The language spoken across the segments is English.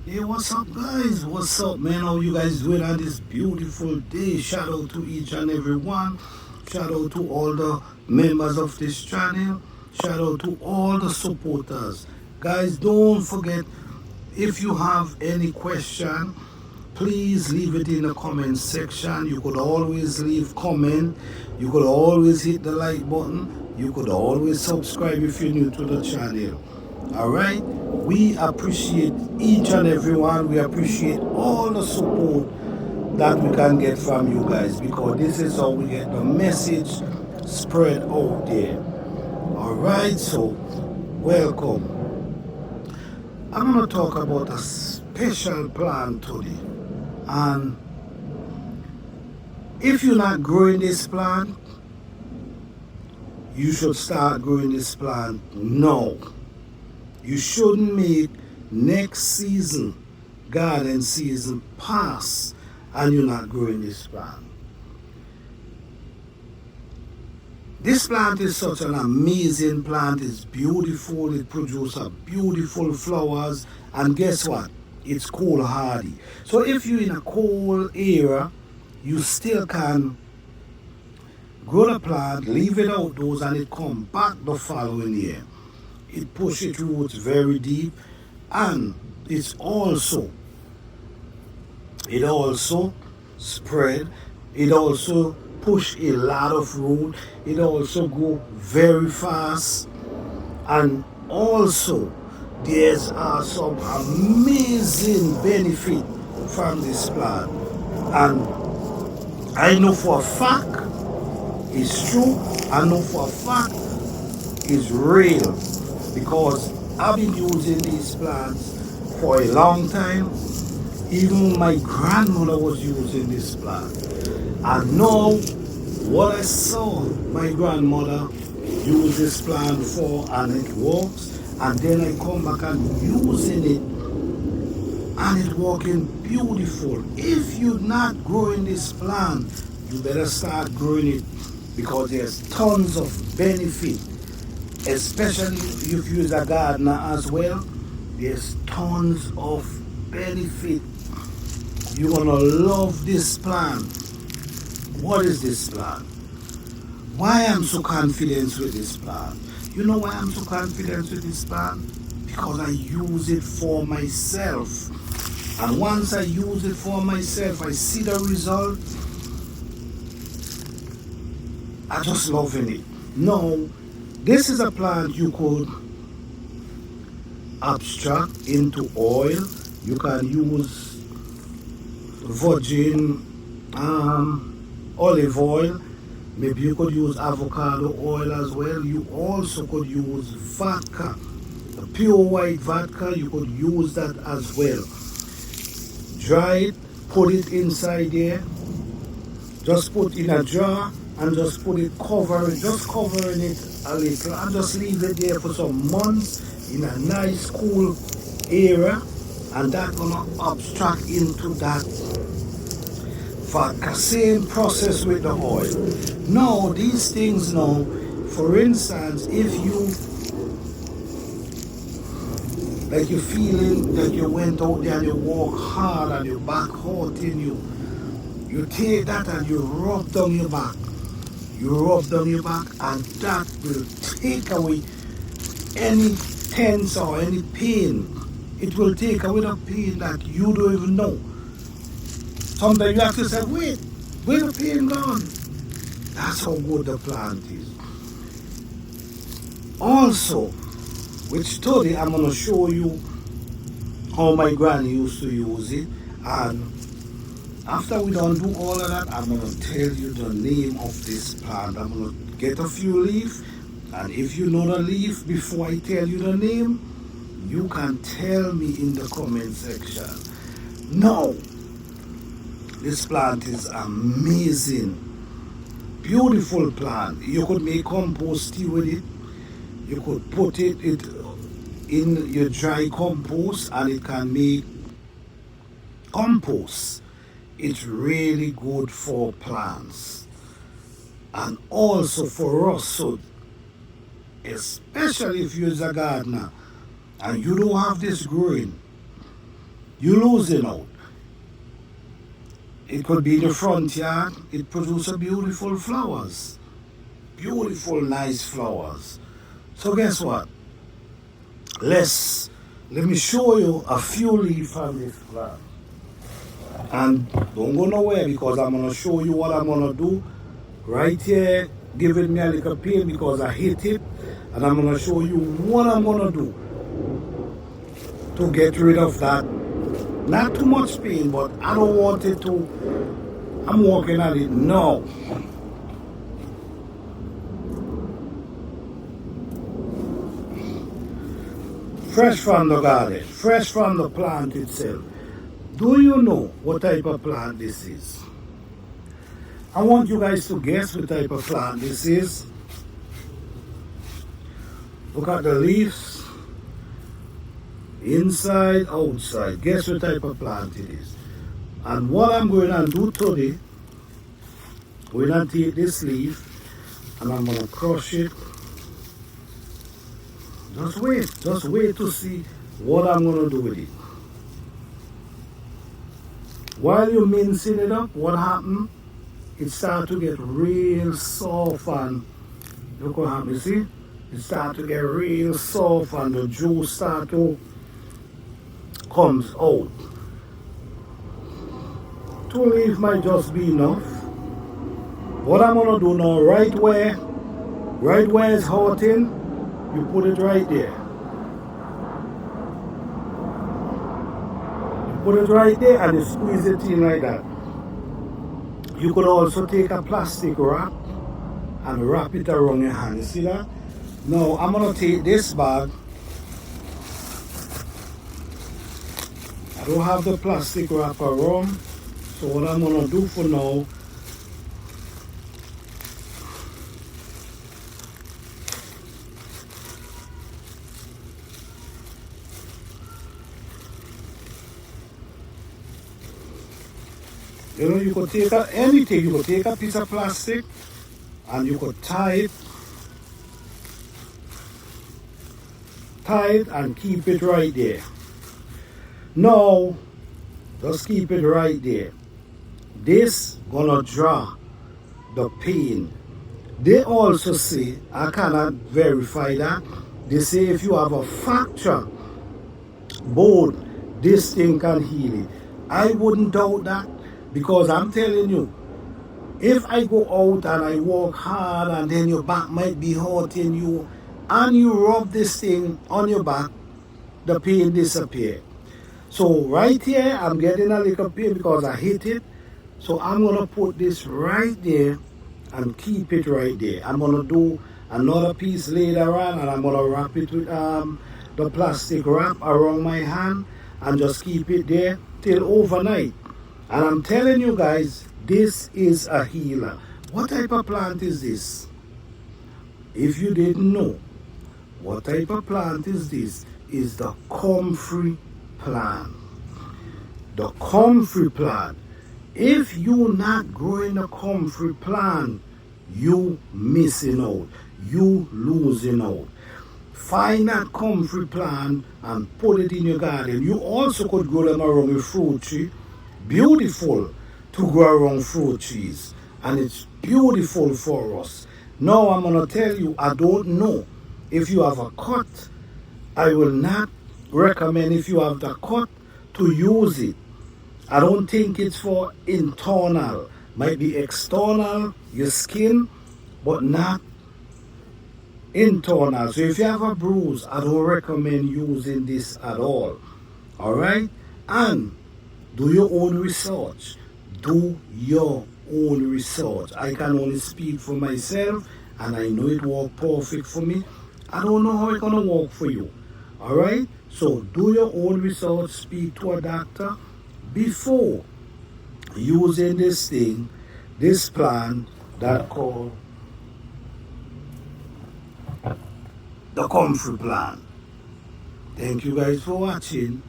Hey, what's up, guys? What's up, man? How you guys doing on this beautiful day? Shout out to each and every one. Shout out to all the members of this channel. Shout out to all the supporters. Guys, don't forget, if you have any question, please leave it in the comment section. You could always leave comment. You could always hit the like button. You could always subscribe if you're new to the channel. All right, we appreciate each and every one. We appreciate all the support that we can get from you guys, because this is how we get the message spread out there. All right, so welcome. I'm going to talk about a special plant today. And if you're not growing this plant, you should start growing this plant now. You shouldn't make next season, garden season, pass and you're not growing this plant. This plant is such an amazing plant. It's beautiful. It produces beautiful flowers. And guess what? It's cold hardy. So if you're in a cold area, you still can grow the plant, leave it outdoors, and it come back the following year. It push its roots very deep, and it also spread. It also push a lot of root. It also go very fast, and also there's some amazing benefit from this plant. And I know for a fact it's true. I know for a fact it's real, because I've been using these plants for a long time. Even my grandmother was using this plant. I know what I saw my grandmother use this plant for, and it works. And then I come back and using it, and it's working beautiful. If you're not growing this plant, you better start growing it, because there's tons of benefit, especially if you're a gardener as well. There's tons of benefit. You're gonna love this plant. What is this plant? Why I'm so confident with this plant? You know why I'm so confident with this plant? Because I use it for myself. And once I use it for myself, I see the result. I just loving it. No, this is a plant you could abstract into oil. You can use virgin olive oil. Maybe you could use avocado oil as well. You also could use vodka, pure white vodka. You could use that as well. Dry it, put it inside there. Just put in a jar and just put it, just covering it a little, and just leave it there for some months in a nice cool area, and that's gonna abstract into that vodka. Same process with the oil. Now these things now, for instance, if you like you're feeling that you went out there and you walk hard and your back hurting you take that and you rub down your back. You rub down your back, and that will take away any tense or any pain. It will take away the pain that you don't even know. Sometimes you have to say, wait, where the pain gone? That's how good the plant is. Also, with study, I'm going to show you how my granny used to use it. And after we don't do all of that, I'm going to tell you the name of this plant. I'm going to get a few leaves. And if you know the leaf before I tell you the name, you can tell me in the comment section. Now, this plant is amazing. Beautiful plant. You could make compost tea with it. You could put it in your dry compost, and it can make compost. It's really good for plants, and also for us. So especially if you're a gardener and you don't have this growing, you losing out. It could be the front yard, it produces beautiful flowers. Beautiful, nice flowers. So guess what? Let me show you a few leaves from this plant. And don't go nowhere because I'm gonna show you what I'm gonna do right here, giving me a little pain because I hit it, and I'm gonna show you what I'm gonna do to get rid of that. Not too much pain, but I don't want it to. I'm working at it now. Fresh from the garden, fresh from the plant itself. Do you know what type of plant this is? I want you guys to guess what type of plant this is. Look at the leaves. Inside, outside. Guess what type of plant it is. And what I'm going to do today, we're going to take this leaf and I'm going to crush it. Just wait to see what I'm going to do with it. While you're mincing it up, what happened? It starts to get real soft, and look what happened, you see? It starts to get real soft and the juice starts to comes out. 2 leaves might just be enough. What I'm gonna do now, right where it's hurting, you put it right there. You put it right there and you squeeze it in like that. You could also take a plastic wrap and wrap it around your hand. You see that? Now I'm gonna take this bag. I don't have the plastic wrap around, so what I'm gonna do for now, you know, you could take anything. You could take a piece of plastic and you could tie it and keep it right there. Now, just keep it right there. This gonna draw the pain. They also say, I cannot verify that, they say if you have a fracture bone, this thing can heal it. I wouldn't doubt that, because I'm telling you, if I go out and I walk hard and then your back might be hurting you and you rub this thing on your back, the pain disappears. So right here, I'm getting a little pain because I hit it. So I'm going to put this right there and keep it right there. I'm going to do another piece later on and I'm going to wrap it with the plastic wrap around my hand and just keep it there till overnight. And I'm telling you guys, this is a healer. What type of plant is this? If you didn't know, what type of plant is this? Is the comfrey plant. The comfrey plant. If you're not growing a comfrey plant, you missing out. You losing out. Find that comfrey plant and put it in your garden. You also could grow them around a fruit tree. Beautiful to grow around fruit trees. And it's beautiful for us. Now I'm going to tell you, I don't know if you have a cut. I will not recommend, if you have the cut, to use it. I don't think it's for internal. Might be external, your skin, but not internal. So if you have a bruise, I don't recommend using this at all. Alright? And do your own research. Do your own research. I can only speak for myself, and I know it worked perfect for me. I don't know how it's going to work for you. Alright? So do your own research, speak to a doctor before using this thing, this plant that called the comfrey plant. Thank you guys for watching.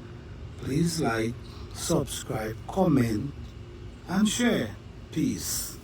Please like, subscribe, comment, and share. Peace.